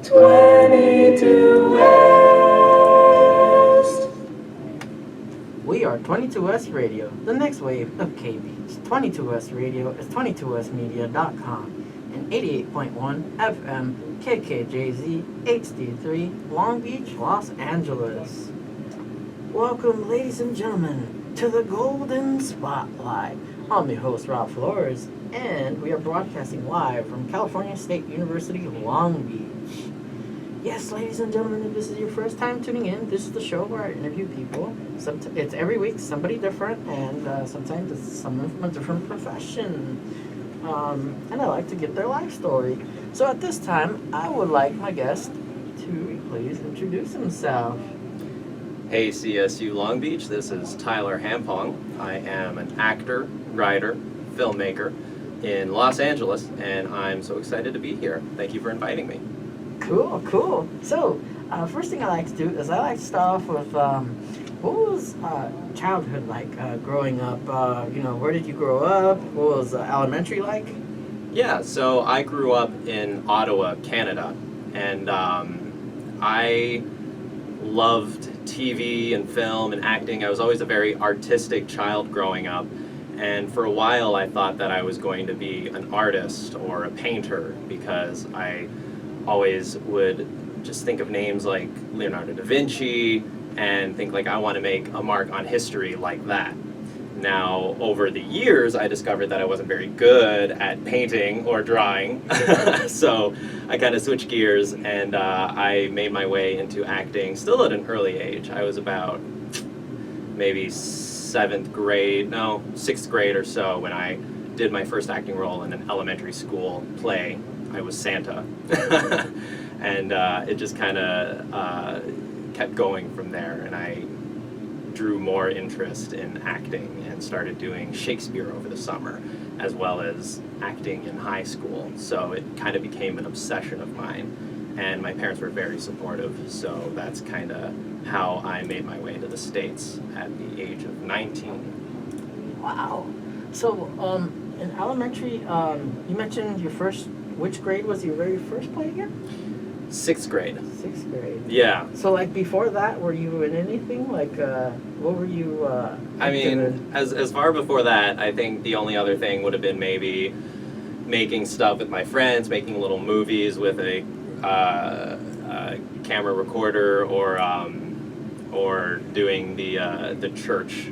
22 West. We are 22 West Radio, the next wave of K-Beats. 22 West Radio is 22westmedia.com and 88.1 FM KKJZ HD3 Long Beach, Los Angeles. Welcome, ladies and gentlemen, to the Golden Spotlight. I'm your host, Rob Flores, and we are broadcasting live from California State University, Long Beach. Yes, ladies and gentlemen, if this is your first time tuning in, this is the show where I interview people. It's every week somebody different, and sometimes it's someone from a different profession. And I like to get their life story. So at this time, I would like my guest to please introduce himself. Hey CSU Long Beach, this is Tyler Hampong. I am an actor, writer, filmmaker in Los Angeles, and I'm so excited to be here. Thank you for inviting me. Cool. So, first thing I like to do is I like to start off with what was childhood like growing up? Where did you grow up? What was elementary like? Yeah, so I grew up in Ottawa, Canada, and I loved TV and film and acting. I was always a very artistic child growing up, and for a while I thought that I was going to be an artist or a painter because I always would just think of names like Leonardo da Vinci and think like I want to make a mark on history like that. Now, over the years, I discovered that I wasn't very good at painting or drawing, so I kind of switched gears and I made my way into acting still at an early age. I was about maybe sixth grade or so when I did my first acting role in an elementary school play. I was Santa, and it just kind of kept going from there, and I drew more interest in acting and started doing Shakespeare over the summer, as well as acting in high school, so it kind of became an obsession of mine, and my parents were very supportive, so that's kind of how I made my way to the States at the age of 19. Wow. So, in elementary, you mentioned which grade was your very first play again? Sixth grade. Sixth grade. Yeah. So, like, before that, were you in anything? Like, what were you I mean, as far before that, I think the only other thing would have been maybe making stuff with my friends, making little movies with a camera recorder, or doing the church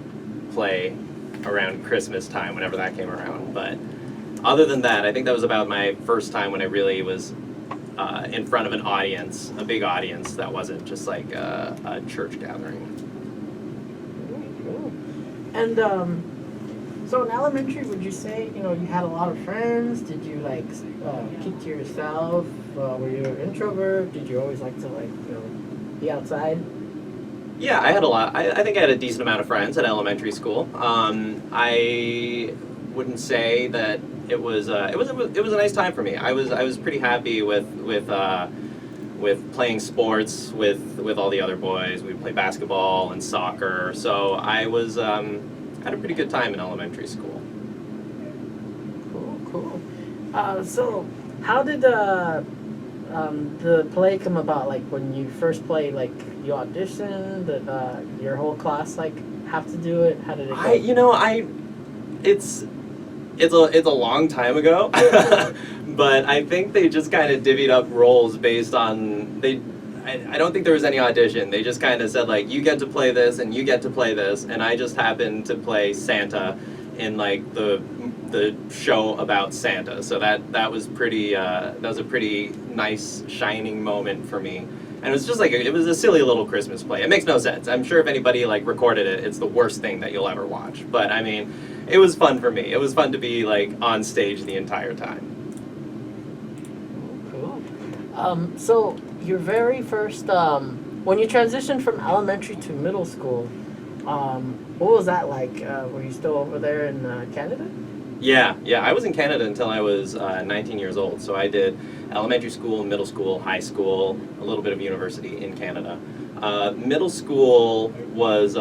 play around Christmas time, whenever that came around. But other than that, I think that was about my first time when I really was in front of an audience, a big audience that wasn't just like a church gathering. Cool. And so in elementary, would you say you had a lot of friends? Did you keep to yourself? Were you an introvert? Did you always like to be outside? Yeah, I had a lot. I think I had a decent amount of friends at elementary school. I wouldn't say that it was a nice time for me. I was pretty happy with playing sports with all the other boys. We'd play basketball and soccer. So I had a pretty good time in elementary school. Cool. So how did the play come about? Like when you first played, like you auditioned, did your whole class have to do it? How did it go? It's a long time ago, but I think they just kind of divvied up roles based on I don't think there was any audition. They just kind of said like, you get to play this and you get to play this, and I just happened to play Santa in like the show about Santa. So that was pretty that was a pretty nice shining moment for me. And it was just it was a silly little Christmas play. It makes no sense. I'm sure if anybody recorded it, it's the worst thing that you'll ever watch. But I mean, it was fun for me. It was fun to be on stage the entire time. Cool. So your very first, when you transitioned from elementary to middle school, what was that like? Were you still over there in Canada? Yeah. I was in Canada until I was 19 years old. So I did elementary school, middle school, high school, a little bit of university in Canada. Middle school was,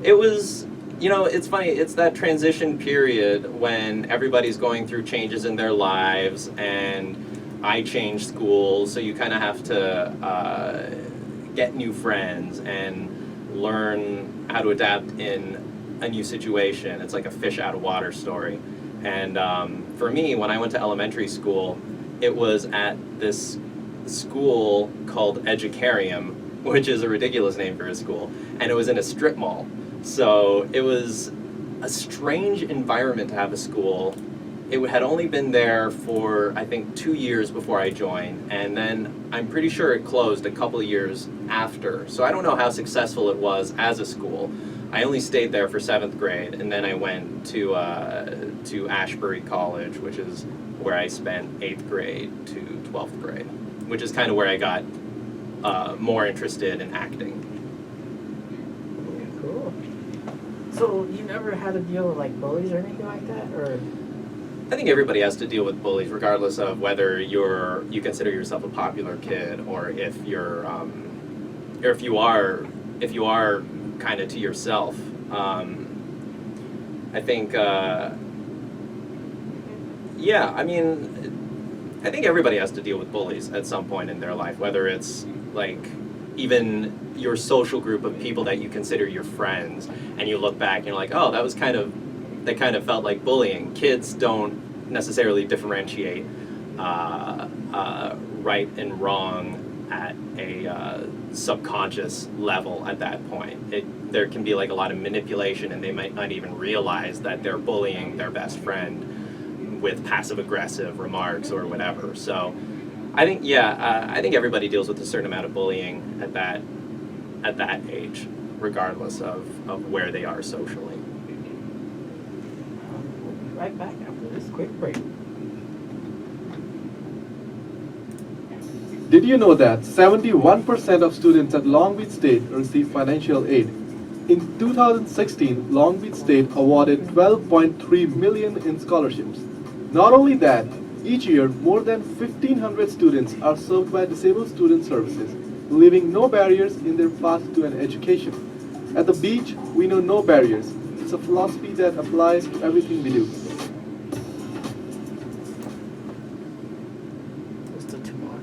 it was, it's funny, it's that transition period when everybody's going through changes in their lives, and I changed schools, so you kind of have to get new friends and learn how to adapt in a new situation. It's like a fish out of water story. And for me, when I went to elementary school, it was at this school called Educarium, which is a ridiculous name for a school, and it was in a strip mall. So it was a strange environment to have a school. It had only been there for, I think, 2 years before I joined, and then I'm pretty sure it closed a couple of years after. So I don't know how successful it was as a school. I only stayed there for 7th grade, and then I went to Ashbury College, which is where I spent 8th grade to 12th grade, which is kind of where I got more interested in acting. Cool. So you never had to deal with like bullies or anything like that, or? I think everybody has to deal with bullies, regardless of whether you consider yourself a popular kid or if you're or if you are kind of to yourself. I think yeah, I mean, I think everybody has to deal with bullies at some point in their life, whether it's like even your social group of people that you consider your friends, and you look back and you're like, oh, that kind of felt like bullying. Kids don't necessarily differentiate right and wrong at a subconscious level at that point. There can be like a lot of manipulation, and they might not even realize that they're bullying their best friend with passive-aggressive remarks or whatever. So I think, I think everybody deals with a certain amount of bullying at that age, regardless of where they are socially. We'll be right back after this quick break. Did you know that 71% of students at Long Beach State receive financial aid? In 2016, Long Beach State awarded $12.3 million in scholarships. Not only that, each year more than 1,500 students are served by Disabled Student Services, leaving no barriers in their path to an education. At the beach, we know no barriers. It's a philosophy that applies to everything we do. Let's do 2 more.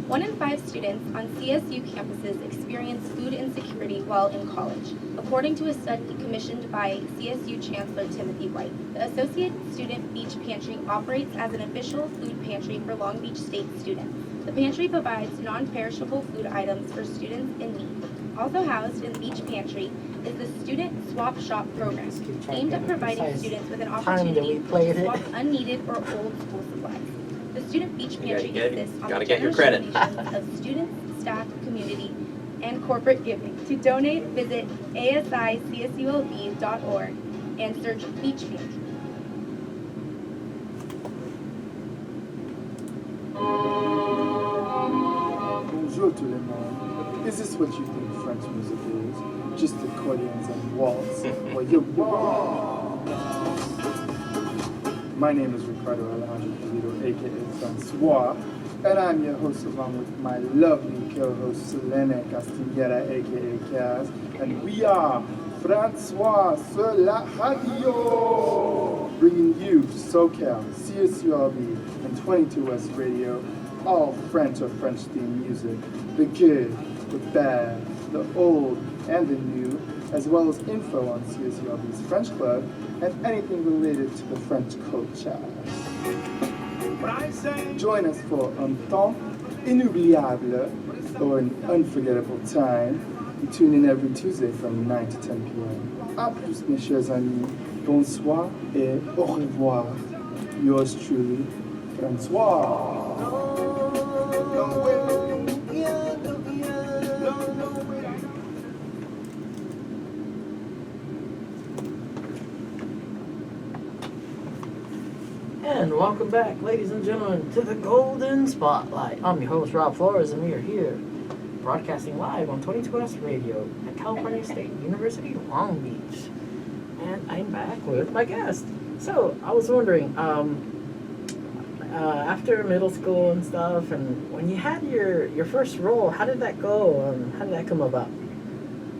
1 in 5 students on CSU campuses experience food insecurity while in college, according to a study commissioned by CSU Chancellor Timothy White. The Associate Student Beach Pantry operates as an official food pantry for Long Beach State students. The pantry provides non-perishable food items for students in need. Also housed in the Beach Pantry is the Student Swap Shop program, aimed at providing students with an opportunity to swap unneeded or old school supplies. The Student Beach Pantry exists on the generous donations of students, staff, community, and corporate giving. To donate, visit asicsulb.org and search Beach Pantry. Bonjour tout le monde. Is this what you think French music is? Just accordions and waltz? Well, you're wrong. My name is Ricardo Alejandro Pulido, aka Francois, and I'm your host along with my lovely co-host Selene Castillera, aka Kaz, and we are Francois sur la radio, bringing you SoCal, CSULB, and 22 West Radio, all French or French-themed music, the good, the bad, the old, and the new, as well as info on CSULB's French Club and anything related to the French culture. Join us for un temps inoubliable, or an unforgettable time. You tune in every Tuesday from 9 to 10 p.m. A plus, mes chers amis, bonsoir et au revoir. Yours truly, Francois. And welcome back, ladies and gentlemen, to the Golden Spotlight. I'm your host, Rob Flores, and we are here broadcasting live on 22S Radio at California State University, Long Beach. And I'm back with my guest. So, I was wondering, after middle school and stuff, and when you had your first role, how did that go? How did that come about?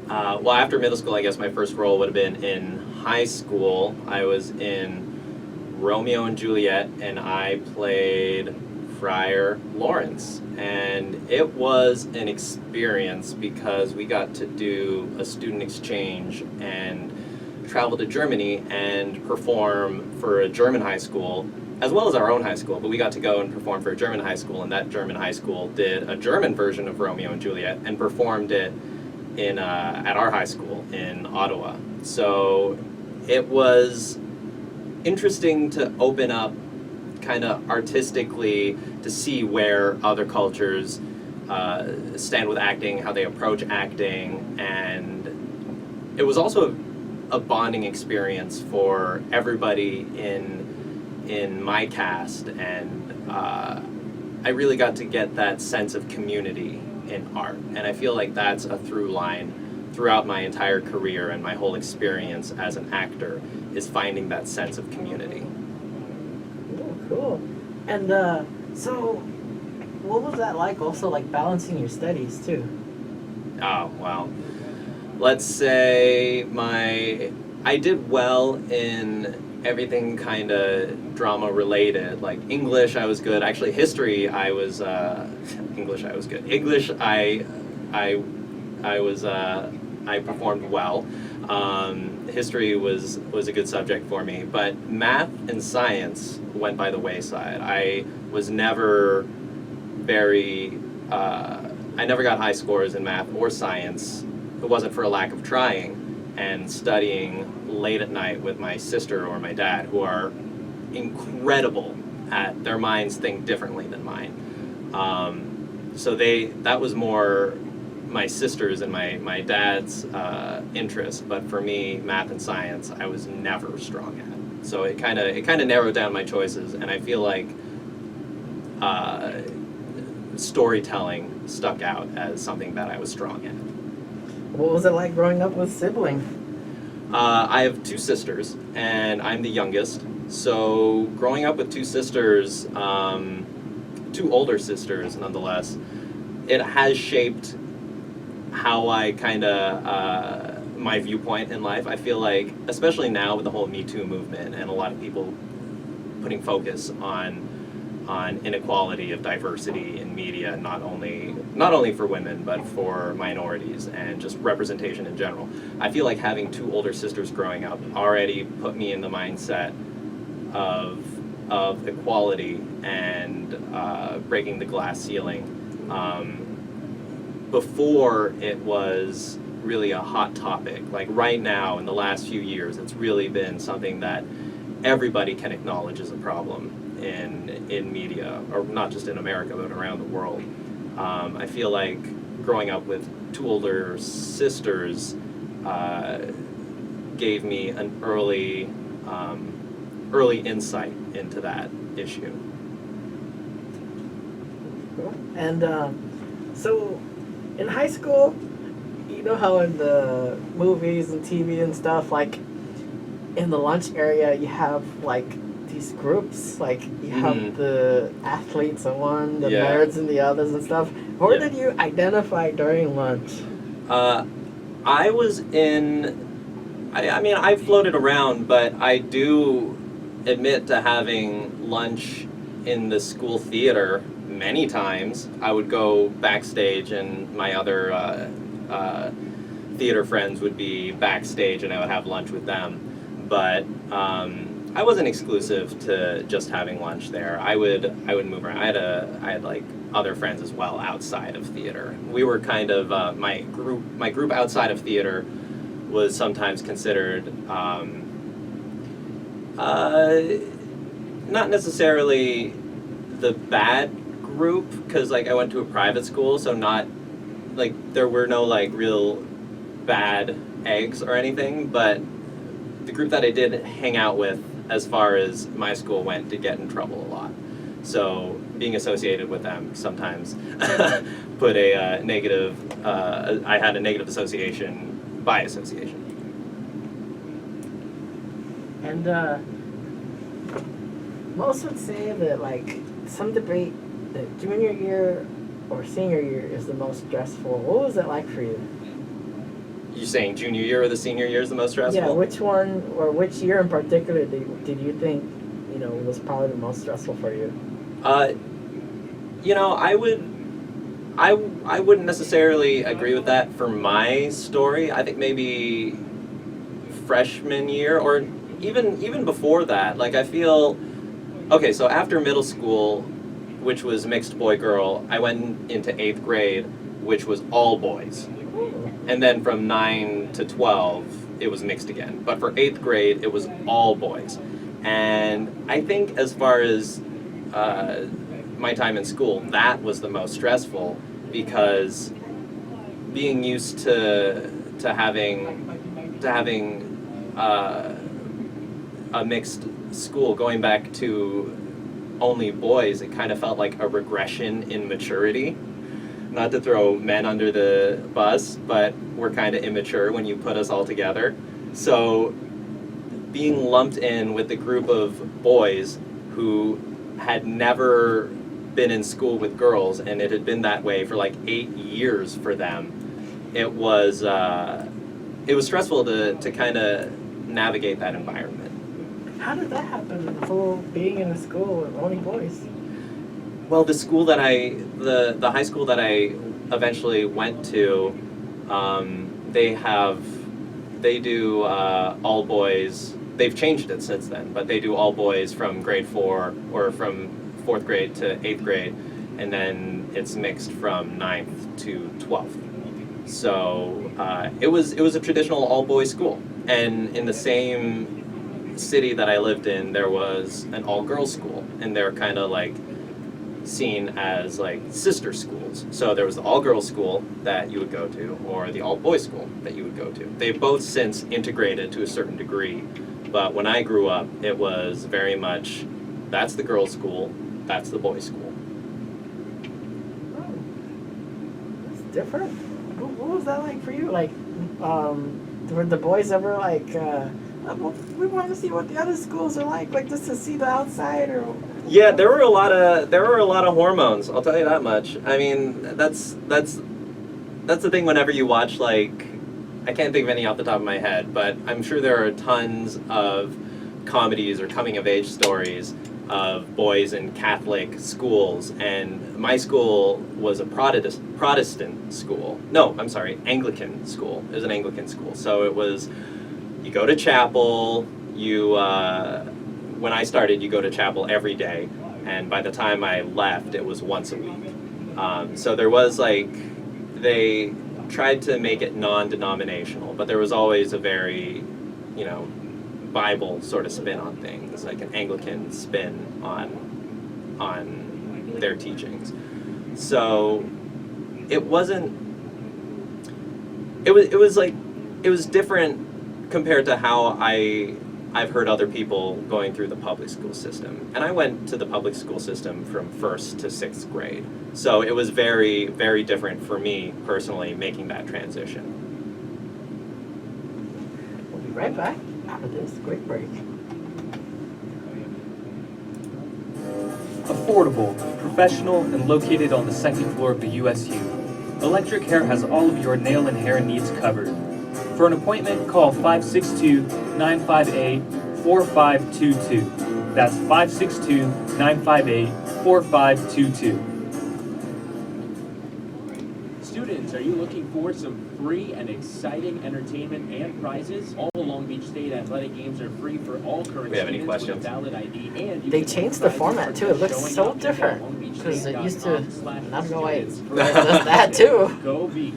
Well, after middle school, I guess my first role would have been in high school. I was in Romeo and Juliet, and I played Friar Lawrence. And it was an experience because we got to do a student exchange and travel to Germany and perform for a German high school, as well as our own high school. But we got to go and perform for a German high school, and that German high school did a German version of Romeo and Juliet and performed it in at our high school in Ottawa. So it was interesting to open up kind of artistically to see where other cultures stand with acting, how they approach acting, and it was also a bonding experience for everybody in my cast, and I really got to get that sense of community in art, and I feel like that's a through line throughout my entire career and my whole experience as an actor is finding that sense of community. Oh, cool. And so, what was that like? Also, like balancing your studies too. Oh, well, let's say I did well in everything kind of drama related. Like English, I was good. Actually, history, I was English, I was good. English, I performed well. History was a good subject for me, but math and science went by the wayside. I was never very, I never got high scores in math or science. It wasn't for a lack of trying and studying late at night with my sister or my dad, who are incredible at, their minds think differently than mine. So that was more my sister's and my dad's interest, but for me, math and science, I was never strong at. So it kind of narrowed down my choices, and I feel like storytelling stuck out as something that I was strong at. What was it like growing up with siblings? I have two sisters, and I'm the youngest. So growing up with two sisters, two older sisters nonetheless, it has shaped how I kind of, my viewpoint in life. I feel like, especially now with the whole Me Too movement and a lot of people putting focus on inequality of diversity in media, not only for women, but for minorities and just representation in general. I feel like having two older sisters growing up already put me in the mindset of equality and breaking the glass ceiling. Before it was really a hot topic. Like right now, in the last few years, it's really been something that everybody can acknowledge as a problem in media, or not just in America, but around the world. I feel like growing up with two older sisters gave me an early insight into that issue. And so, in high school, you know how in the movies and TV and stuff, like in the lunch area, you have like these groups, like you have the athletes in one, the nerds in the others and stuff. Where did you identify during lunch? I was in, I mean, I floated around, but I do admit to having lunch in the school theater many times. I would go backstage and my other theater friends would be backstage and I would have lunch with them. But I wasn't exclusive to just having lunch there. I would move around. I had like other friends as well outside of theater. We were kind of my group outside of theater was sometimes considered not necessarily the bad group, because like I went to a private school, so not like there were no like real bad eggs or anything, but the group that I did hang out with as far as my school went did get in trouble a lot. So being associated with them sometimes put a negative, I had a negative association by association. And most would say that like some debate that junior year or senior year is the most stressful. What was it like for you? You saying junior year or the senior year is the most stressful? Yeah, which one or which year in particular did you think was probably the most stressful for you? You know, I wouldn't necessarily agree with that for my story. I think maybe freshman year or even before that. Like I feel okay, so after middle school, which was mixed boy girl, I went into 8th grade, which was all boys. And then from 9 to 12, it was mixed again. But for 8th grade, it was all boys. And I think as far as my time in school, that was the most stressful because being used to having a mixed school, going back to only boys, it kind of felt like a regression in maturity. Not to throw men under the bus, but we're kind of immature when you put us all together. So being lumped in with a group of boys who had never been in school with girls, and it had been that way for like 8 years for them, it was stressful to kind of navigate that environment. How did that happen? The whole being in a school with only boys. Well, the school that the high school that I eventually went to, they do all boys. They've changed it since then, but they do all boys from grade 4 or from 4th grade to 8th grade, and then it's mixed from 9th to 12th. So it was a traditional all boys school, and in the same city that I lived in, there was an all girls school, and they're kind of like seen as like sister schools. So there was the all girls school that you would go to, or the all boys school that you would go to. They've both since integrated to a certain degree, but when I grew up, it was very much that's the girls' school, that's the boys' school. Oh, that's different. What was that like for you? Like, were the boys ever like, we want to see what the other schools are like just to see the outside, or? Yeah, there were a lot of hormones. I'll tell you that much. I mean, that's the thing. Whenever you watch, like, I can't think of any off the top of my head, but I'm sure there are tons of comedies or coming of age stories of boys in Catholic schools. And my school was a Protestant school. No, I'm sorry, Anglican school. It was an Anglican school. So it was, you go to chapel. When I started, you go to chapel every day, and by the time I left, it was once a week. So there was they tried to make it non-denominational, but there was always a very, Bible sort of spin on things, like an Anglican spin on their teachings. So it wasn't. It was different compared to how I've heard other people going through the public school system. And I went to the public school system from 1st to 6th grade. So it was very, very different for me personally making that transition. We'll be right back after this quick break. Affordable, professional, and located on the 2nd floor of the USU. Electric Hair has all of your nail and hair needs covered. For an appointment, call 562-958-4522. That's 562-958-4522. Students, are you looking for some free and exciting entertainment and prizes? All Long Beach State athletic games are free for all current We have any students with a questions? valid ID, and you They can changed win the prizes format for too. It just looks showing so up different. at Because it used to, I don't know why it does longbeachstate.com/students. that too. Go Beach.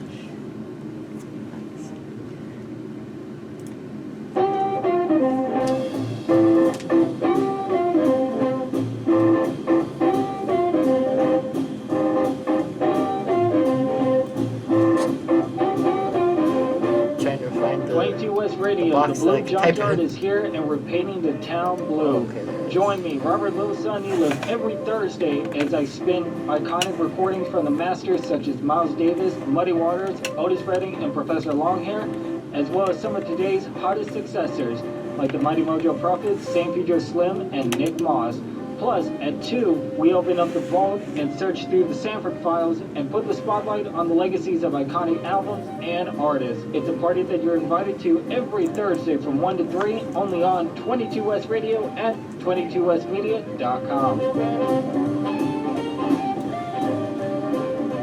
Trying to find the 22 West Radio, the box blue that I can type junkyard in. is here and we're painting the town blue. Okay, there it is. Join me, Robert Live every Thursday as I spin iconic recordings from the masters such as Miles Davis, Muddy Waters, Otis Redding, and Professor Longhair, as well as some of today's hottest successors like the Mighty Mojo Prophets, St. Pedro Slim, and Nick Moss. Plus, at 2, we open up the vault and search through the Sanford files and put the spotlight on the legacies of iconic albums and artists. It's a party that you're invited to every Thursday from 1 to 3, only on 22S Radio at 22smedia.com.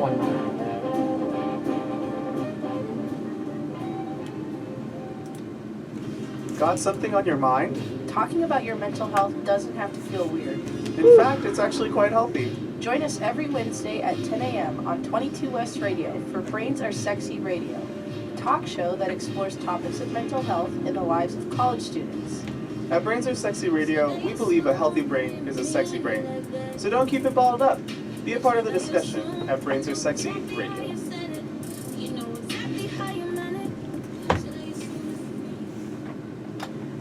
One more. Got something on your mind? Talking about your mental health doesn't have to feel weird. In fact, it's actually quite healthy. Join us every Wednesday at 10 a.m. on 22S Radio for Brains Are Sexy Radio, a talk show that explores topics of mental health in the lives of college students. At Brains Are Sexy Radio, we believe a healthy brain is a sexy brain. So don't keep it bottled up. Be a part of the discussion at Brains Are Sexy Radio.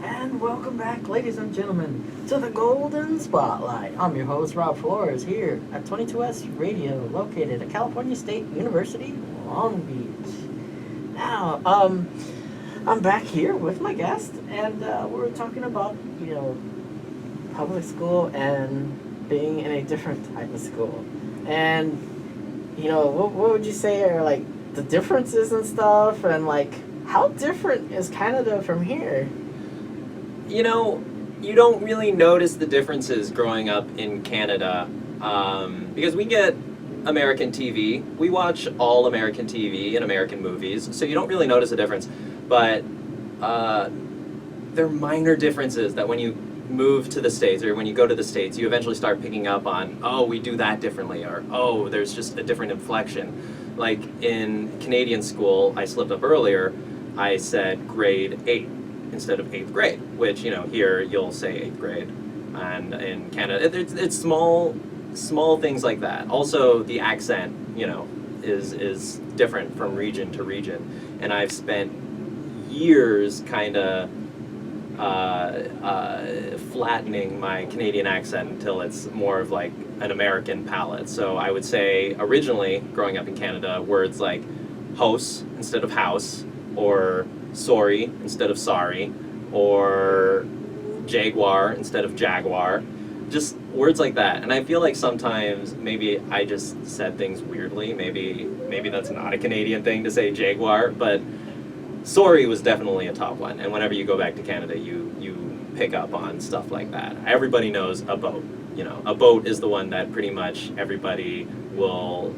And welcome back, ladies and gentlemen, to the Golden Spotlight. I'm your host, Rob Flores, here at 22S Radio, located at California State University, Long Beach. Now, I'm back here with my guest, and we're talking about, public school and being in a different type of school. And, what would you say are, like, the differences and stuff, and, like, how different is Canada from here? You don't really notice the differences growing up in Canada because we get American TV. We watch all American TV and American movies, so you don't really notice a difference. But there are minor differences that when you move to the States or when you go to the States, you eventually start picking up on, oh, we do that differently, or oh, there's just a different inflection. Like in Canadian school, I slipped up earlier, I said grade 8. Instead of 8th grade, which, here you'll say 8th grade. And in Canada, it's small things like that. Also, the accent, is different from region to region. And I've spent years kind of flattening my Canadian accent until it's more of like an American palate. So I would say originally, growing up in Canada, words like house instead of house, or sorry instead of sorry, or jaguar instead of jaguar, just words like that. And I feel like sometimes maybe I just said things weirdly. Maybe that's not a Canadian thing to say jaguar, but sorry was definitely a top one. And whenever you go back to Canada, you pick up on stuff like that. Everybody knows a boat. A boat is the one that pretty much everybody will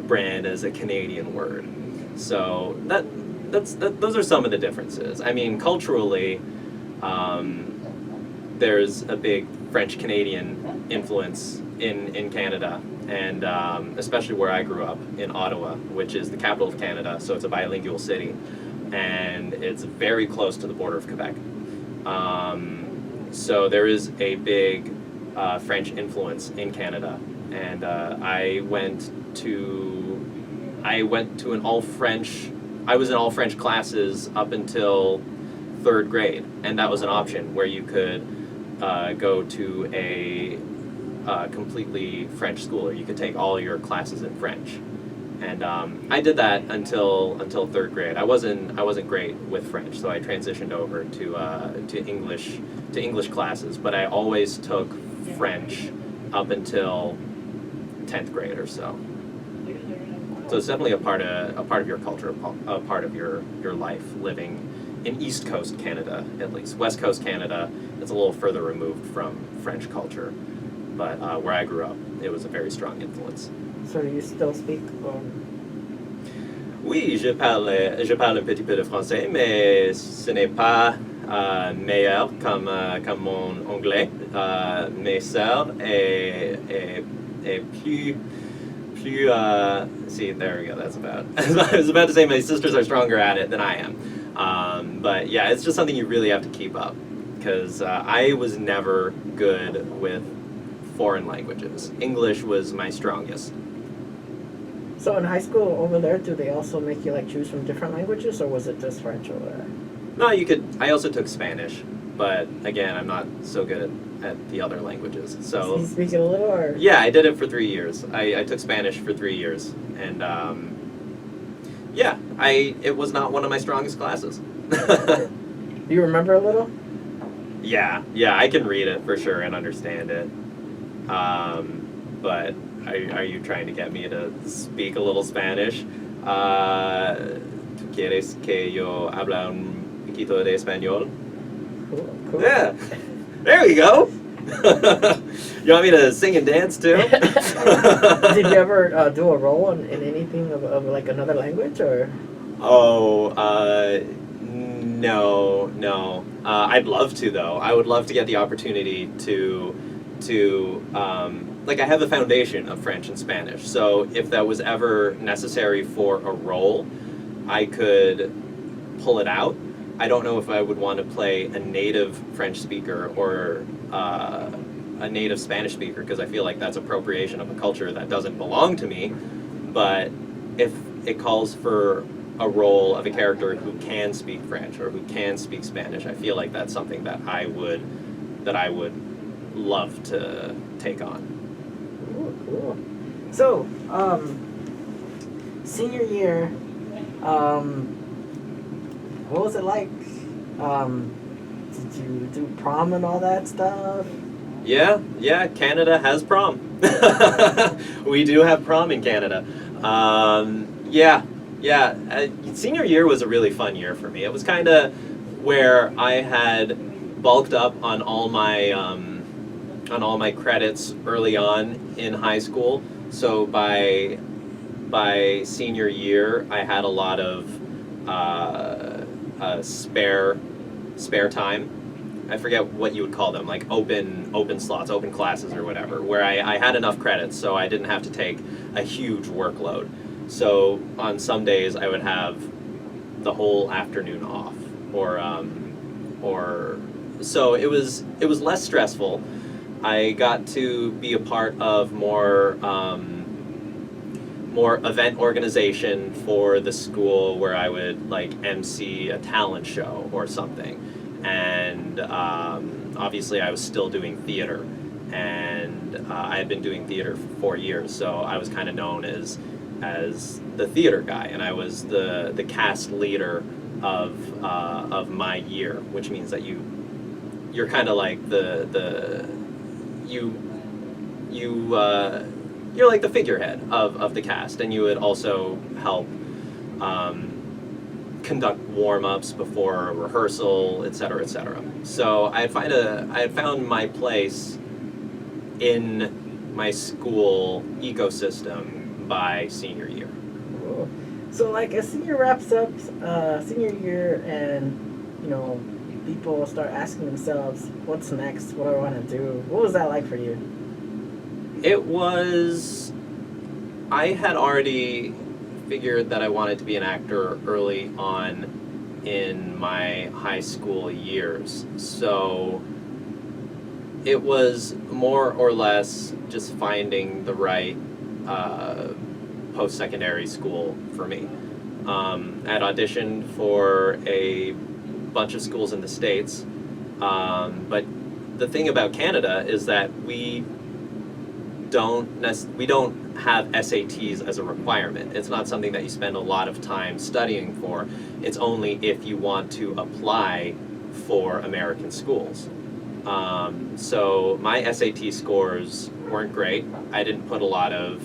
brand as a Canadian word. So those are some of the differences. I mean, culturally, there's a big French-Canadian influence in Canada, and especially where I grew up, in Ottawa, which is the capital of Canada, so it's a bilingual city, and it's very close to the border of Quebec. So there is a big French influence in Canada, and I went to an all-French. I was in all French classes up until 3rd grade, and that was an option where you could go to a completely French school, or you could take all your classes in French. And I did that until 3rd grade. I wasn't great with French, so I transitioned over to English classes. But I always took French up until 10th grade or so. So it's definitely a part of your culture, a part of your life living in East Coast Canada, at least. West Coast Canada, it's a little further removed from French culture, but where I grew up, it was a very strong influence. So do you still speak? Oui, je parle un petit peu de français, mais ce n'est pas meilleur comme mon anglais. Mes sœurs est plus see, there we go, that's about I was about to say my sisters are stronger at it than I am, but yeah, it's just something you really have to keep up, because I was never good with foreign languages. English was my strongest. So in high school over there, do they also make you choose from different languages, or was it just French over there? No, I also took Spanish, but again, I'm not so good at the other languages. So you speak it a little, or? Yeah, I did it for 3 years. I took Spanish for 3 years, and it was not one of my strongest classes. You remember a little? Yeah, I can read it for sure and understand it. But are you trying to get me to speak a little Spanish? ¿Tú quieres que yo habla un poquito de español? Cool. Yeah, there we go. You want me to sing and dance too? Did you ever do a role in anything of like another language or? Oh, no. I'd love to though. I would love to get the opportunity to like I have a foundation of French and Spanish. So if that was ever necessary for a role, I could pull it out. I don't know if I would want to play a native French speaker or a native Spanish speaker because I feel like that's appropriation of a culture that doesn't belong to me. But if it calls for a role of a character who can speak French or who can speak Spanish, I feel like that's something that I would love to take on. Cool. So, senior year, what was it like? Did you do prom and all that stuff? Yeah, Canada has prom. We do have prom in Canada. Senior year was a really fun year for me. It was kind of where I had bulked up on all my credits early on in high school. So by senior year, I had a lot of spare time. I forget what you would call them, like open slots, open classes or whatever, where I had enough credits so I didn't have to take a huge workload. So on some days I would have the whole afternoon off, or so it was less stressful. I got to be a part of more event organization for the school where I would like MC a talent show or something. And obviously I was still doing theater, and I had been doing theater for 4 years, so I was kind of known as the theater guy, and I was the cast leader of my year, which means that you're kind of like you're like the figurehead of the cast, and you would also help conduct warm-ups before a rehearsal, etc., etc. So I had found my place in my school ecosystem by senior year. Cool. So like as senior wraps up senior year, and people start asking themselves, what's next? What do I want to do? What was that like for you? I had already figured that I wanted to be an actor early on in my high school years. So it was more or less just finding the right post-secondary school for me. I had auditioned for a bunch of schools in the States, but the thing about Canada is that we don't have SATs as a requirement. It's not something that you spend a lot of time studying for. It's only if you want to apply for American schools. So my SAT scores weren't great. I didn't put a lot of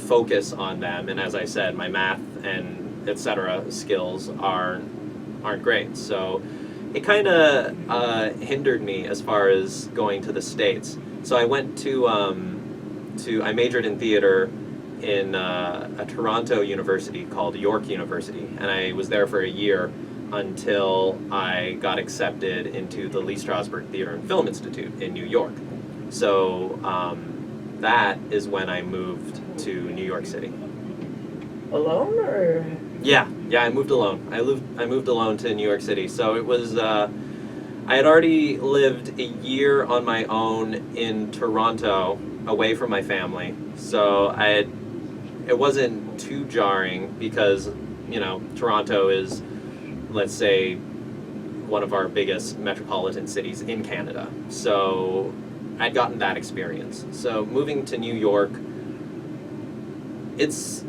focus on them, and as I said, my math and etc. skills aren't great. So it kind of hindered me as far as going to the States. So I went I majored in theater in a Toronto university called York University, and I was there for a year until I got accepted into the Lee Strasberg Theater and Film Institute in New York. So that is when I moved to New York City. Alone or? Yeah, I moved alone. I moved alone to New York City. So it was I had already lived a year on my own in Toronto, away from my family. So it wasn't too jarring because, Toronto is, let's say, one of our biggest metropolitan cities in Canada. So I'd gotten that experience. So moving to New York, there's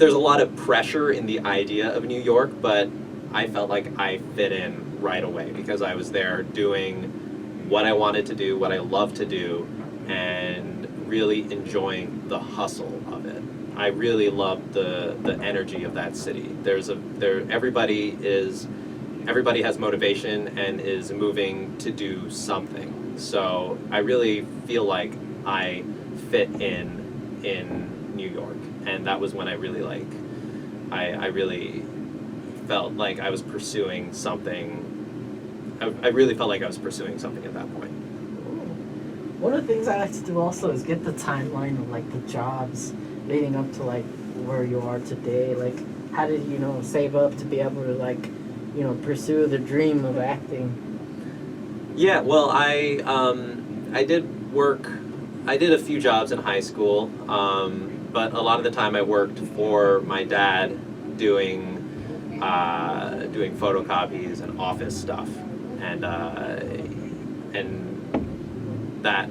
a lot of pressure in the idea of New York, but I felt like I fit in right away because I was there doing what I wanted to do, what I love to do, and really enjoying the hustle of it. I really loved the energy of that city. Everybody has motivation and is moving to do something. So I really feel like I fit in New York, and that was when I really I really felt like I was pursuing something. I really felt like I was pursuing something at that point. One of the things I like to do also is get the timeline of like the jobs leading up to like where you are today. Like, how did you save up to be able to like pursue the dream of acting? Yeah, well, I did work. I did a few jobs in high school, but a lot of the time I worked for my dad doing photocopies and office stuff, and that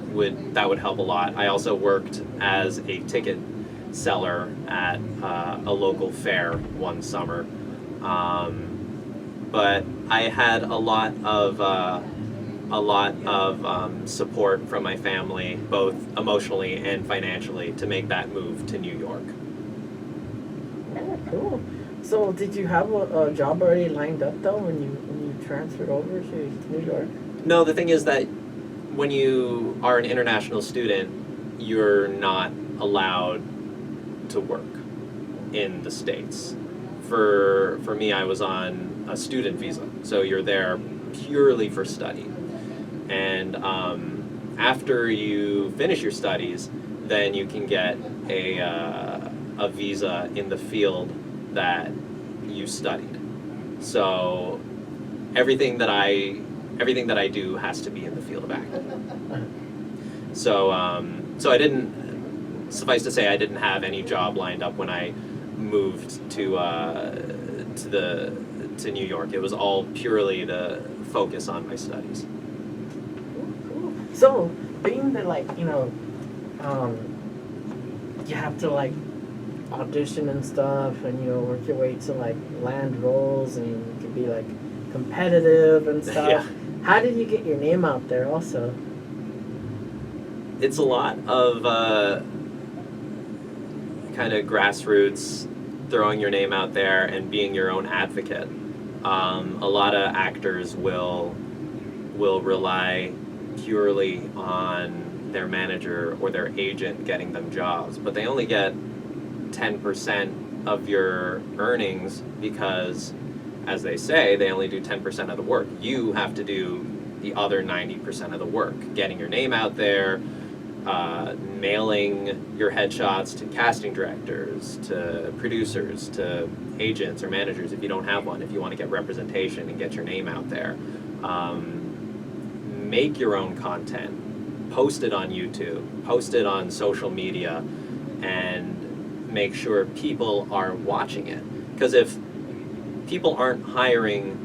would help a lot. I also worked as a ticket seller at a local fair one summer, but I had a lot of support from my family, both emotionally and financially, to make that move to New York. Oh, cool. So did you have a job already lined up though when you transferred over to New York? No, the thing is that when you are an international student, you're not allowed to work in the States. For me, I was on a student visa, so you're there purely for study. And after you finish your studies, then you can get a visa in the field that you studied. So everything that I do has to be in the field of acting. So I didn't. Suffice to say, I didn't have any job lined up when I moved to New York. It was all purely to focus on my studies. Cool. So being that you have to like audition and stuff, and work your way to like land roles, and you can be like competitive and stuff. Yeah. How did you get your name out there also? It's a lot of kind of grassroots, throwing your name out there and being your own advocate. A lot of actors will rely purely on their manager or their agent getting them jobs, but they only get 10% of your earnings because, as they say, they only do 10% of the work. You have to do the other 90% of the work, getting your name out there, mailing your headshots to casting directors, to producers, to agents or managers if you don't have one, if you want to get representation and get your name out there. Make your own content, post it on YouTube, post it on social media, and make sure people are watching it. Because if people aren't hiring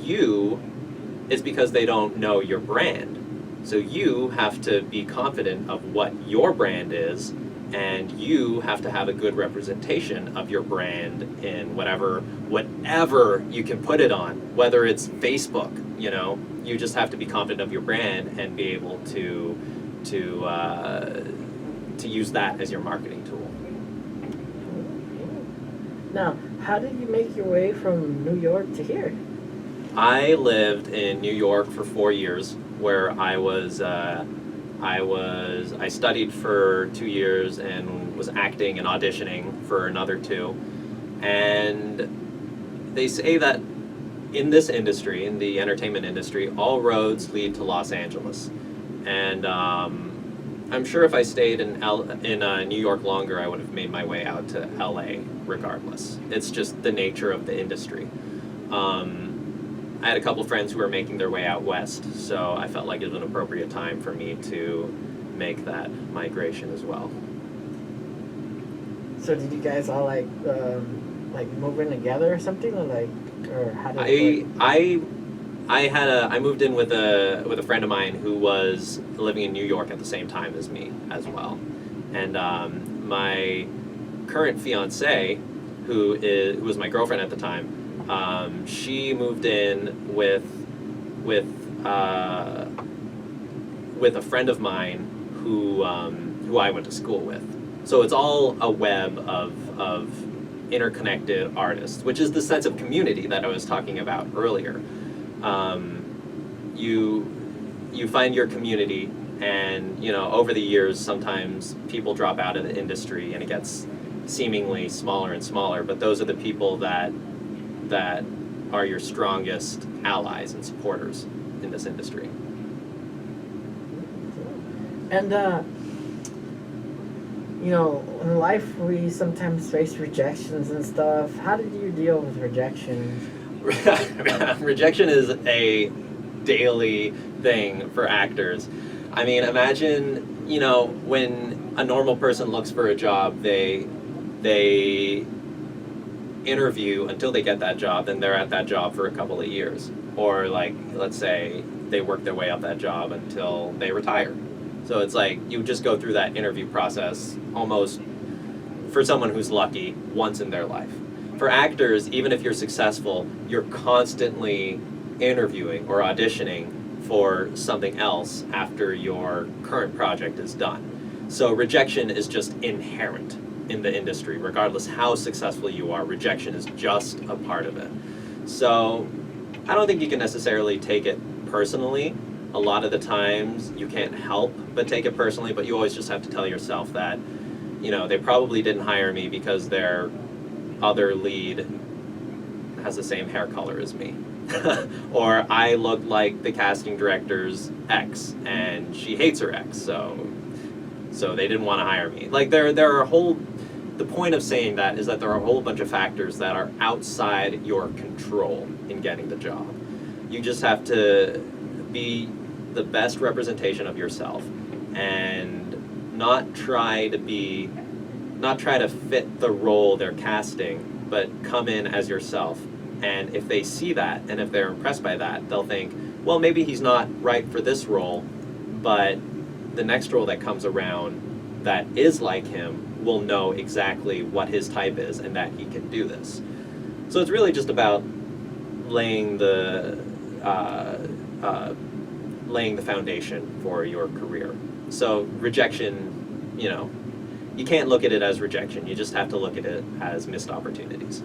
you, it's because they don't know your brand. So you have to be confident of what your brand is, and you have to have a good representation of your brand in whatever you can put it on, whether it's Facebook, you just have to be confident of your brand and be able to use that as your marketing tool. Now, how did you make your way from New York to here? I lived in New York for 4 years, where I studied for 2 years and was acting and auditioning for another 2. And they say that in this industry, in the entertainment industry, all roads lead to Los Angeles. And I'm sure if I stayed in New York longer, I would have made my way out to LA regardless. It's just the nature of the industry. I had a couple friends who were making their way out west, so I felt like it was an appropriate time for me to make that migration as well. So did you guys all like move in together or something, or how did it work? I moved in with a friend of mine who was living in New York at the same time as me as well, and my current fiance, who was my girlfriend at the time, She moved in with a friend of mine who I went to school with. So it's all a web of interconnected artists, which is the sense of community that I was talking about earlier. You find your community, and over the years, sometimes people drop out of the industry, and it gets seemingly smaller and smaller. But those are the people that are your strongest allies and supporters in this industry. And in life we sometimes face rejections and stuff. How did you deal with rejection? Rejection is a daily thing for actors. I mean, imagine, when a normal person looks for a job, they interview until they get that job, then they're at that job for a couple of years. Or like, let's say they work their way up that job until they retire. So it's like you just go through that interview process almost, for someone who's lucky, once in their life. For actors, even if you're successful, you're constantly interviewing or auditioning for something else after your current project is done. So rejection is just inherent in the industry. Regardless how successful you are, rejection is just a part of it. So I don't think you can necessarily take it personally. A lot of the times you can't help but take it personally, but you always just have to tell yourself that, they probably didn't hire me because their other lead has the same hair color as me. Or I look like the casting director's ex and she hates her ex, so they didn't want to hire me. Like there are the point of saying that is that there are a whole bunch of factors that are outside your control in getting the job. You just have to be the best representation of yourself and not try to fit the role they're casting, but come in as yourself. And if they see that and if they're impressed by that, they'll think, well, maybe he's not right for this role, but the next role that comes around that is like him will know exactly what his type is and that he can do this. So it's really just about laying the foundation for your career. So rejection, you can't look at it as rejection. You just have to look at it as missed opportunities.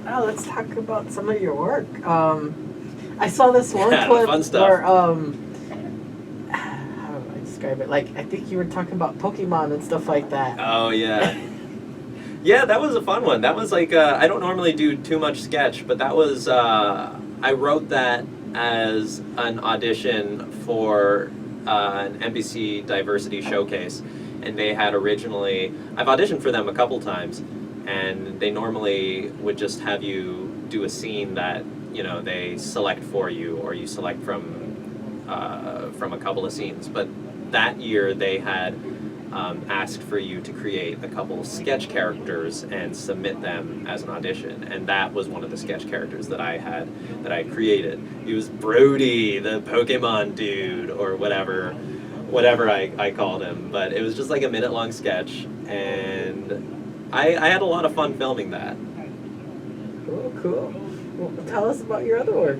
Well, let's talk about some of your work. I saw this one clip fun stuff. where, how do I describe it? Like, I think you were talking about Pokemon and stuff like that. Oh, yeah. Yeah, that was a fun one. That was like, I don't normally do too much sketch, but that was, I wrote that as an audition for an NBC Diversity Showcase. And they had originally, I've auditioned for them a couple times, and they normally would just have you do a scene that, they select for you, or you select from a couple of scenes. But that year they had asked for you to create a couple of sketch characters and submit them as an audition, and that was one of the sketch characters that I created. He was Brody, the Pokemon dude, or whatever I called him, but it was just like a minute-long sketch, and I had a lot of fun filming that. Cool. Well, tell us about your other work.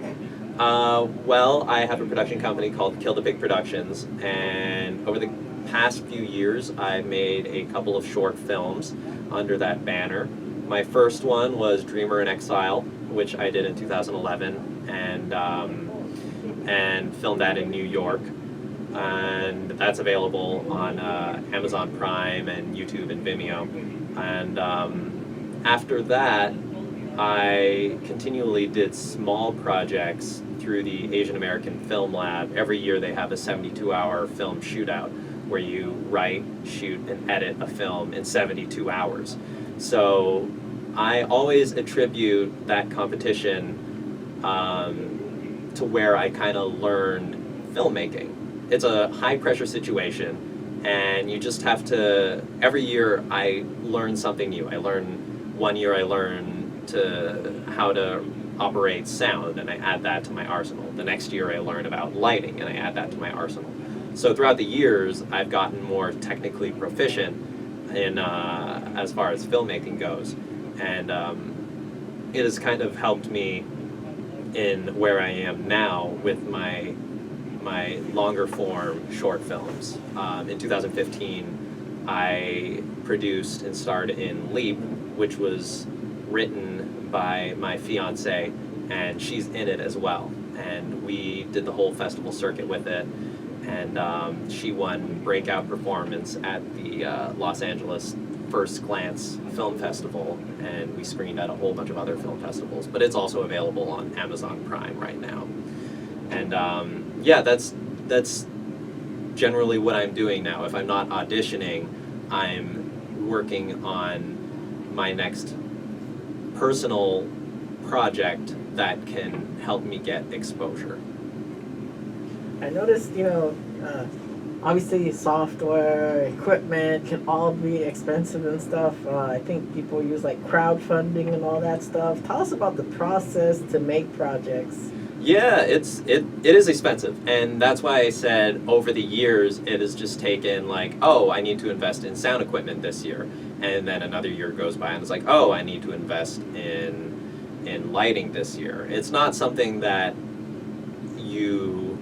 Well, I have a production company called Kill the Big Productions, and over the past few years, I've made a couple of short films under that banner. My first one was Dreamer in Exile, which I did in 2011, and filmed that in New York. And that's available on Amazon Prime and YouTube and Vimeo. And after that, I continually did small projects through the Asian American Film Lab. Every year they have a 72-hour film shootout where you write, shoot, and edit a film in 72 hours. So I always attribute that competition to where I kind of learned filmmaking. It's a high-pressure situation, and you just have to, every year I learn something new. One year I learned how to operate sound, and I add that to my arsenal. The next year I learn about lighting, and I add that to my arsenal. So throughout the years, I've gotten more technically proficient in as far as filmmaking goes, and it has kind of helped me in where I am now with my longer form short films. In 2015, I produced and starred in Leap, which was written by my fiance, and she's in it as well. And we did the whole festival circuit with it, and she won breakout performance at the Los Angeles First Glance Film Festival, and we screened at a whole bunch of other film festivals, but it's also available on Amazon Prime right now. And yeah, that's generally what I'm doing now. If I'm not auditioning, I'm working on my next personal project that can help me get exposure. I noticed, obviously software, equipment can all be expensive and stuff. I think people use like crowdfunding and all that stuff. Tell us about the process to make projects. Yeah, it is expensive, and that's why I said over the years it has just taken like, oh, I need to invest in sound equipment this year, and then another year goes by and it's like, oh, I need to invest in lighting this year. It's not something that you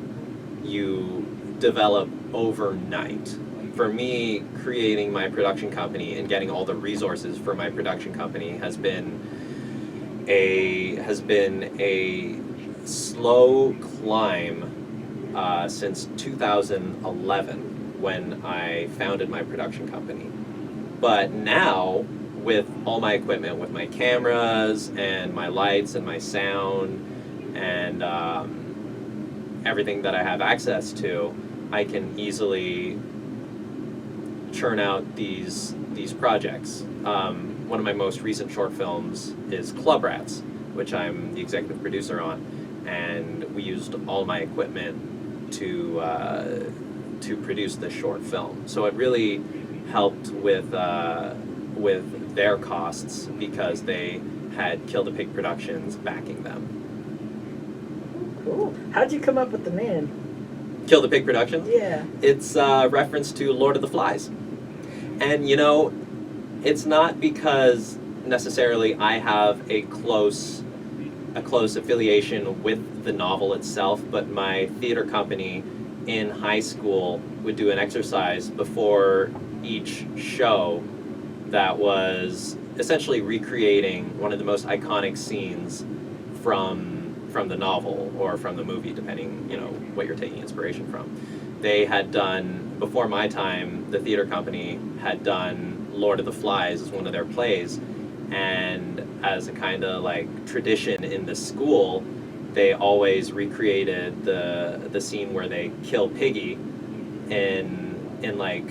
develop overnight. For me, creating my production company and getting all the resources for my production company has been a slow climb since 2011 when I founded my production company. But now, with all my equipment, with my cameras and my lights and my sound and everything that I have access to, I can easily churn out these projects. One of my most recent short films is Club Rats, which I'm the executive producer on, and we used all my equipment to produce this short film. So it really helped with their costs because they had Kill the Pig Productions backing them. Cool. How'd you come up with the name? Kill the Pig Productions? Yeah. It's a reference to Lord of the Flies. And it's not because necessarily I have a close affiliation with the novel itself, but my theater company in high school would do an exercise before each show that was essentially recreating one of the most iconic scenes from the novel or from the movie, depending what you're taking inspiration from. They had done, before my time, the theater company had done Lord of the Flies as one of their plays, and as a kind of like tradition in the school, they always recreated the scene where they kill Piggy in like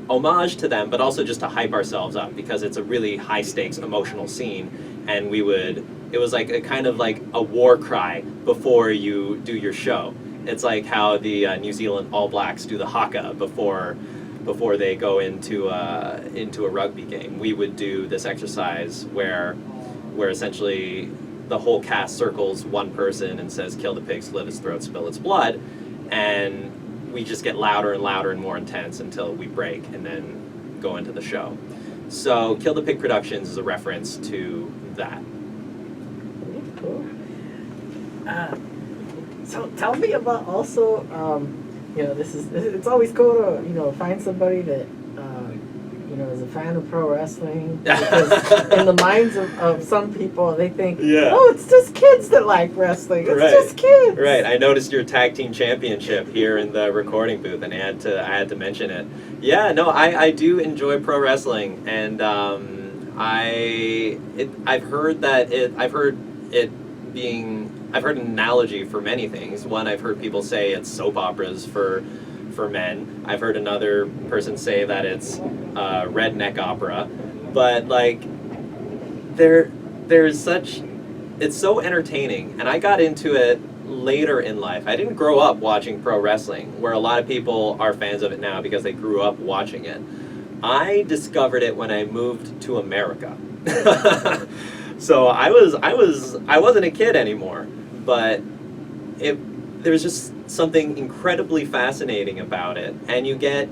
homage to them, but also just to hype ourselves up because it's a really high stakes emotional scene, and it was like a kind of like a war cry before you do your show. It's like how the New Zealand All Blacks do the haka before they go into a rugby game. We would do this exercise where essentially the whole cast circles one person and says, "Kill the pig, slit its throat, spill its blood," and we just get louder and louder and more intense until we break and then go into the show. So Kill the Pig Productions is a reference to that. Cool. So tell me about also, it's always cool to, find somebody that, is a fan of pro wrestling. Because in the minds of some people, they think, oh, it's just kids that like wrestling. It's just kids. Right. I noticed your tag team championship here in the recording booth, and I had to mention it. Yeah, no, I do enjoy pro wrestling, and I've heard an analogy for many things. One, I've heard people say it's soap operas for men. I've heard another person say that it's redneck opera. But like, it's so entertaining, and I got into it later in life. I didn't grow up watching pro wrestling, where a lot of people are fans of it now because they grew up watching it. I discovered it when I moved to America. So I wasn't a kid anymore, but there was just something incredibly fascinating about it, and you get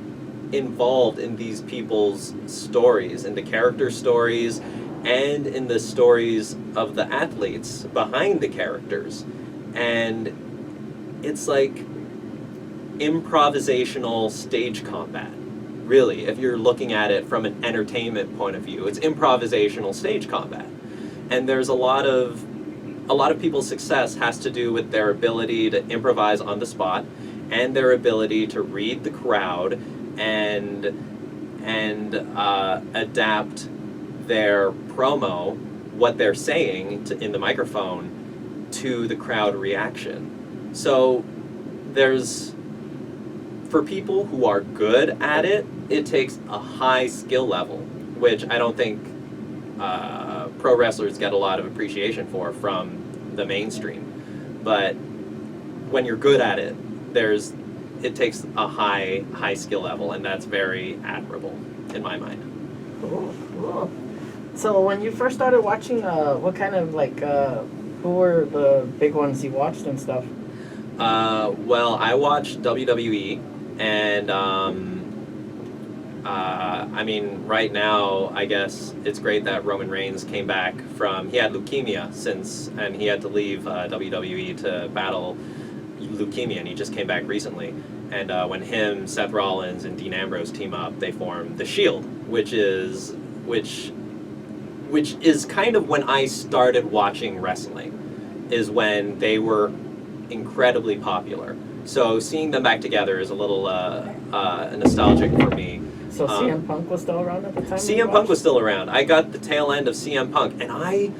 involved in these people's stories, and the character stories, and in the stories of the athletes behind the characters. And it's like improvisational stage combat. Really, if you're looking at it from an entertainment point of view, it's improvisational stage combat. And there's a lot of people's success has to do with their ability to improvise on the spot and their ability to read the crowd and adapt their promo, what they're saying in the microphone, to the crowd reaction. So for people who are good at it, it takes a high skill level, which I don't think pro wrestlers get a lot of appreciation for from the mainstream. But when you're good at it, it takes a high skill level, and that's very admirable in my mind. Cool. So when you first started watching, what kind of who were the big ones you watched and stuff? Well, I watched WWE, and I mean, right now, I guess it's great that Roman Reigns came back he had leukemia and he had to leave WWE to battle leukemia, and he just came back recently. And when him, Seth Rollins, and Dean Ambrose team up, they form The Shield, which is kind of when I started watching wrestling, is when they were incredibly popular. So seeing them back together is a little nostalgic for me. So CM Punk was still around at the time? CM Punk was still around. I got the tail end of CM Punk, and I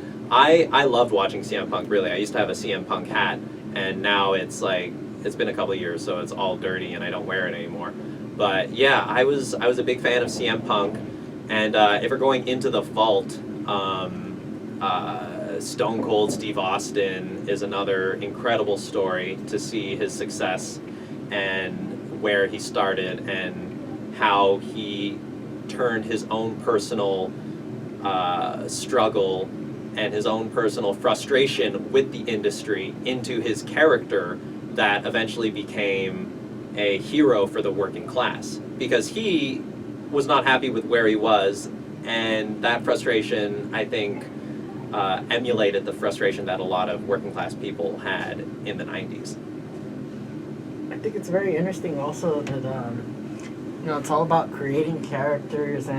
loved watching CM Punk, really. I used to have a CM Punk hat, and now it's been a couple of years, so it's all dirty and I don't wear it anymore. But yeah, I was a big fan of CM Punk, and if we're going into the vault, Stone Cold Steve Austin is another incredible story to see his success and where he started and how he turned his own personal struggle and his own personal frustration with the industry into his character that eventually became a hero for the working class, because he was not happy with where he was, and that frustration, I think, emulated the frustration that a lot of working class people had in the 90s. I think it's very interesting also that it's all about creating characters,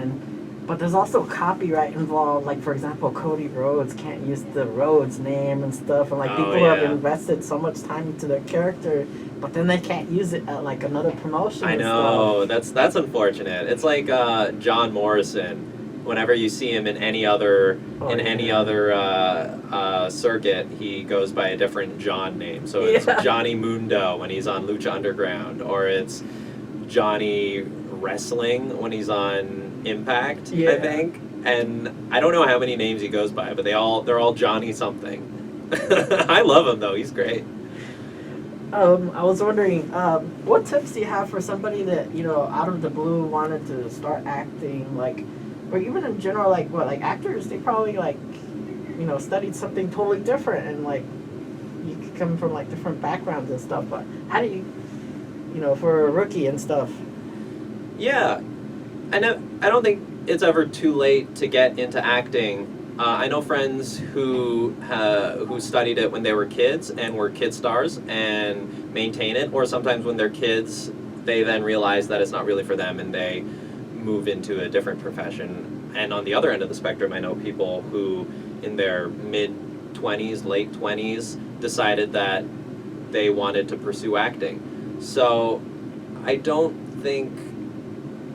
but there's also copyright involved. Like, for example, Cody Rhodes can't use the Rhodes name and stuff, and people have invested so much time into their character, but then they can't use it at another promotion. I know, that's unfortunate. It's like John Morrison. Whenever you see him in any other circuit, he goes by a different John name. So it's Johnny Mundo when he's on Lucha Underground, or it's Johnny Wrestling when he's on Impact, I think. And I don't know how many names he goes by, but they're all Johnny something. I love him though; he's great. I was wondering, what tips do you have for somebody that out of the blue wanted to start acting, or even in general, actors? They probably studied something totally different, and you could come from different backgrounds and stuff. But how do you, for a rookie and stuff? Yeah, I don't think it's ever too late to get into acting. I know friends who studied it when they were kids and were kid stars and maintain it, or sometimes when they're kids, they then realize that it's not really for them and they move into a different profession. And on the other end of the spectrum, I know people who in their mid-20s, late 20s, decided that they wanted to pursue acting. So I don't think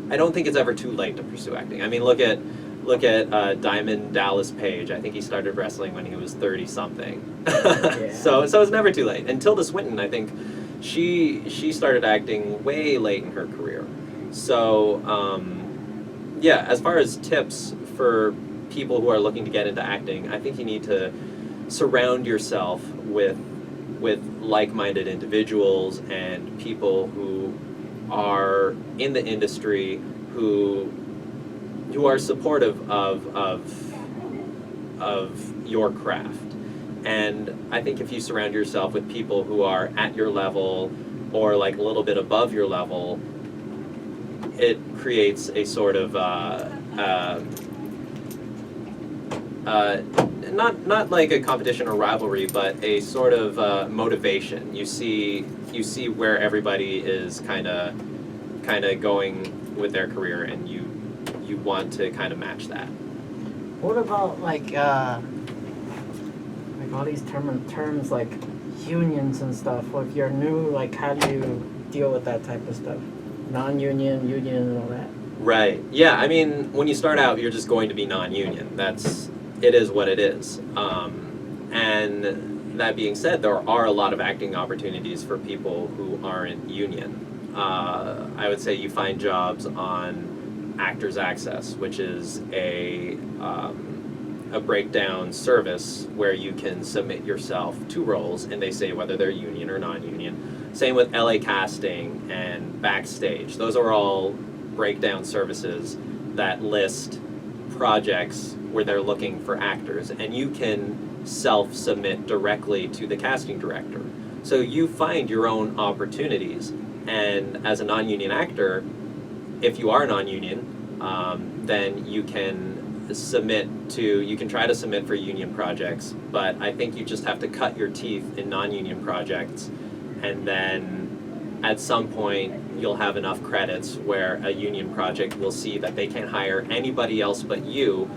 it's ever too late to pursue acting. I mean, look at Diamond Dallas Page. I think he started wrestling when he was 30-something. So it's never too late. And Tilda Swinton, I think, she started acting way late in her career. So, as far as tips for people who are looking to get into acting, I think you need to surround yourself with like-minded individuals and people who are in the industry who are supportive of your craft. And I think if you surround yourself with people who are at your level or a little bit above your level, it creates a sort of not like a competition or rivalry, but a sort of motivation. You see where everybody is kind of going with their career, and you want to kind of match that. What about like all these terms like unions and stuff? Well, if you're new, like how do you deal with that type of stuff? Non-union, union, and all that. Right. Yeah. I mean, when you start out, you're just going to be non-union. It is what it is. And that being said, there are a lot of acting opportunities for people who aren't union. I would say you find jobs on Actors Access, which is a breakdown service where you can submit yourself to roles, and they say whether they're union or non-union. Same with LA Casting and Backstage. Those are all breakdown services that list projects where they're looking for actors, and you can self-submit directly to the casting director. So you find your own opportunities, and as a non-union actor, if you are non-union, then you can try to submit for union projects, but I think you just have to cut your teeth in non-union projects, and then at some point you'll have enough credits where a union project will see that they can't hire anybody else but you,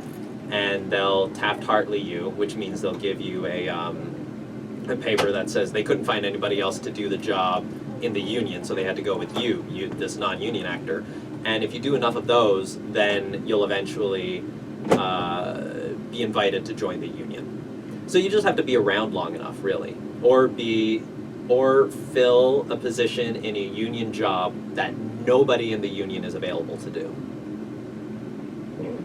and they'll Taft-Hartley you, which means they'll give you a paper that says they couldn't find anybody else to do the job in the union, so they had to go with you, this non-union actor. And if you do enough of those, then you'll eventually be invited to join the union. So you just have to be around long enough, really, or fill a position in a union job that nobody in the union is available to do.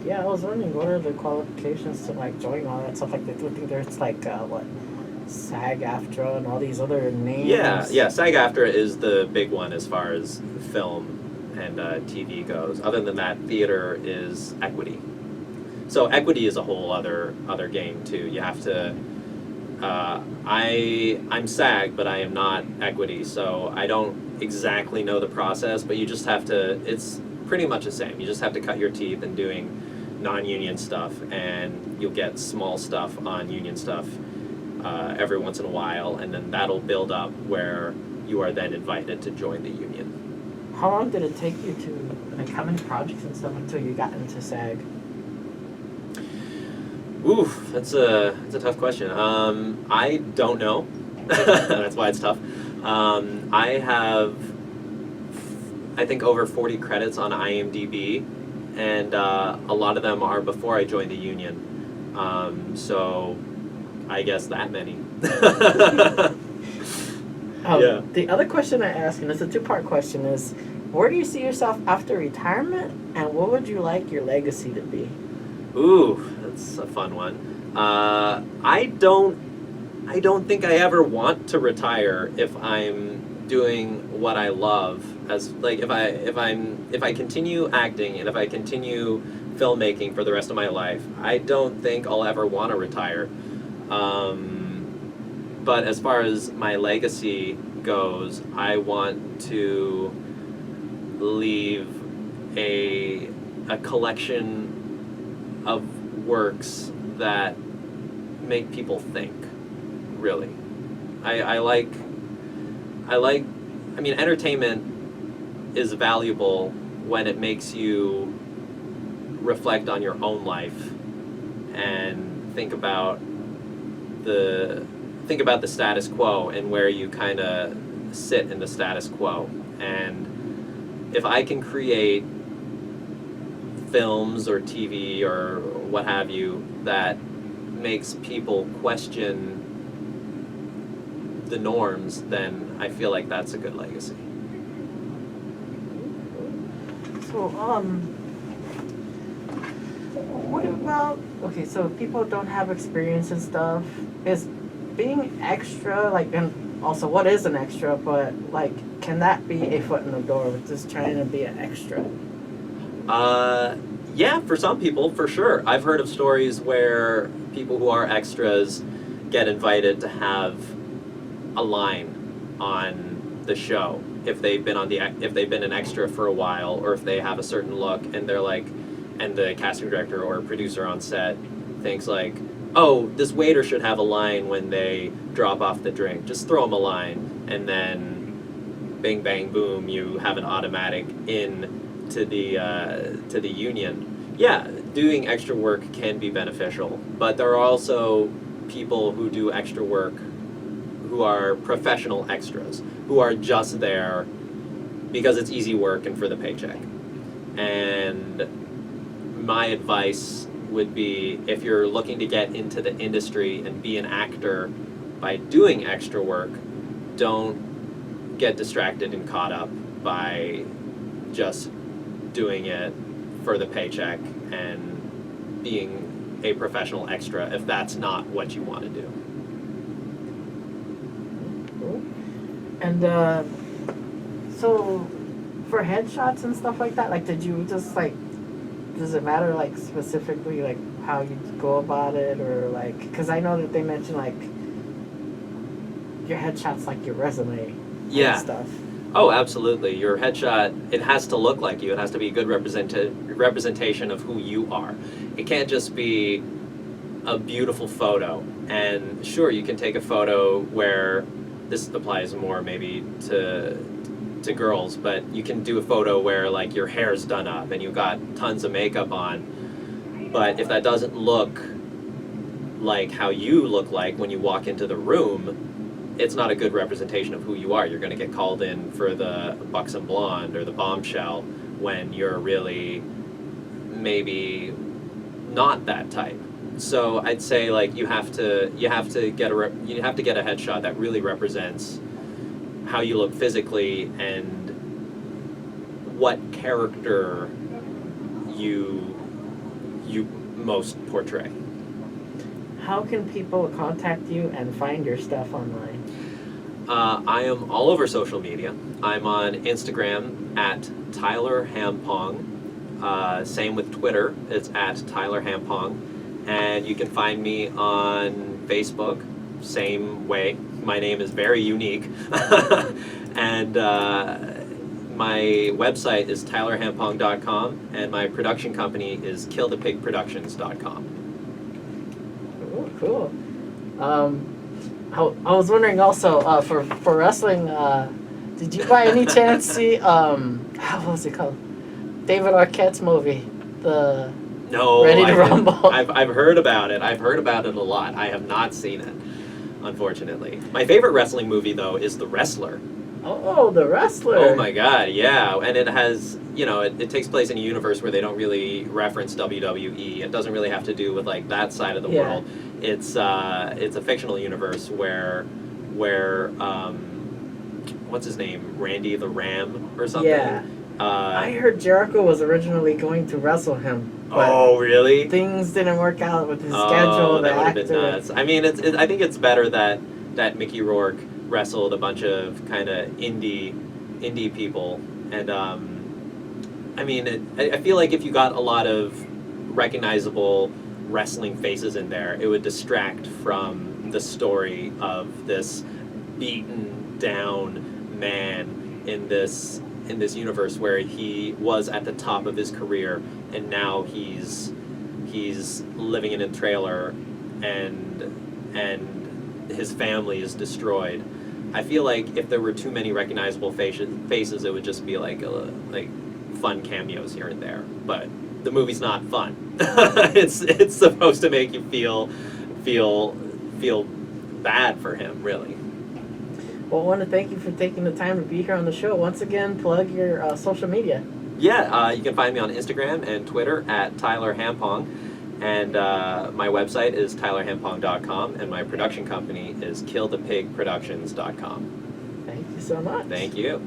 Yeah, I was wondering what are the qualifications to like join all that stuff. Like I think there's like SAG-AFTRA and all these other names. Yeah. SAG-AFTRA is the big one as far as film and TV goes. Other than that, theater is equity. So equity is a whole other game too. You have to. I'm SAG, but I am not equity, so I don't exactly know the process. But you just have to. It's pretty much the same. You just have to cut your teeth in doing non-union stuff, and you'll get small stuff on union stuff every once in a while, and then that'll build up where you are then invited to join the union. How long did it take you to, like, how many projects and stuff until you got into SAG? Oof, that's a tough question. I don't know. That's why it's tough. I have, I think, over 40 credits on IMDb, and a lot of them are before I joined the union. So I guess that many. Yeah. The other question I ask, and it's a two-part question, is where do you see yourself after retirement, and what would you like your legacy to be? Ooh, that's a fun one. I don't think I ever want to retire if I'm doing what I love. As like if I continue acting and if I continue filmmaking for the rest of my life, I don't think I'll ever want to retire. But as far as my legacy goes, I want to leave a collection of works that make people think, really. I mean, entertainment is valuable when it makes you reflect on your own life and think about the status quo and where you kind of sit in the status quo. And if I can create films or TV or what have you that makes people question the norms, then I feel like that's a good legacy. So, what about, okay, so if people don't have experience and stuff, is being extra, like, and also what is an extra, but, like, can that be a foot in the door with just trying to be an extra? Yeah, for some people, for sure. I've heard of stories where people who are extras get invited to have a line on the show if they've been an extra for a while, or if they have a certain look and they're like, and the casting director or producer on set thinks like, oh, this waiter should have a line when they drop off the drink. Just throw them a line, and then bing, bang, boom, you have an automatic in to the union. Yeah, doing extra work can be beneficial, but there are also people who do extra work who are professional extras, who are just there because it's easy work and for the paycheck. And my advice would be, if you're looking to get into the industry and be an actor by doing extra work, don't get distracted and caught up by just doing it for the paycheck and being a professional extra if that's not what you want to do. Cool. And so for headshots and stuff like that, like, did you just like, does it matter like specifically like how you go about it, or like, because I know that they mention like your headshots like your resume Yeah. and stuff. Oh, absolutely. Your headshot, it has to look like you. It has to be a good representation of who you are. It can't just be a beautiful photo. And sure, you can take a photo where, this applies more maybe to girls, but you can do a photo where like your hair's done up and you've got tons of makeup on. But if that doesn't look like how you look like when you walk into the room, it's not a good representation of who you are. You're going to get called in for the buxom blonde or the bombshell when you're really maybe not that type. So I'd say like you have to get a headshot that really represents how you look physically and what character you most portray. How can people contact you and find your stuff online? I am all over social media. I'm on Instagram at Tyler Hampong. Same with Twitter. It's at Tyler Hampong. And you can find me on Facebook. Same way. My name is very unique. And my website is tylerhampong.com, and my production company is killthepigproductions.com. Cool. I was wondering also, for wrestling, did you by any chance see what was it called? David Arquette's movie, the No, Ready to Rumble. I've heard about it. I've heard about it a lot. I have not seen it, unfortunately. My favorite wrestling movie though is The Wrestler. Oh, The Wrestler. Oh my God, yeah, and it has, it takes place in a universe where they don't really reference WWE. It doesn't really have to do with like that side of the world. It's a fictional universe where what's his name, Randy the Ram or something. Yeah. I heard Jericho was originally going to wrestle him. Oh, really? Things didn't work out with his Oh, schedule. that The would have actor. been nuts. I mean, I think it's better that Mickey Rourke wrestled a bunch of kind of indie people, and I mean, I feel like if you got a lot of recognizable wrestling faces in there, it would distract from the story of this beaten down man in this universe where he was at the top of his career, and now he's living in a trailer, and his family is destroyed. I feel like if there were too many recognizable faces, it would just be like fun cameos here and there. But the movie's not fun. It's supposed to make you feel bad for him, really. Well, I want to thank you for taking the time to be here on the show. Once again, plug your social media. Yeah, you can find me on Instagram and Twitter at Tyler Hampong. And my website is tylerhampong.com, and my production company is killthepigproductions.com. Thank you so much. Thank you.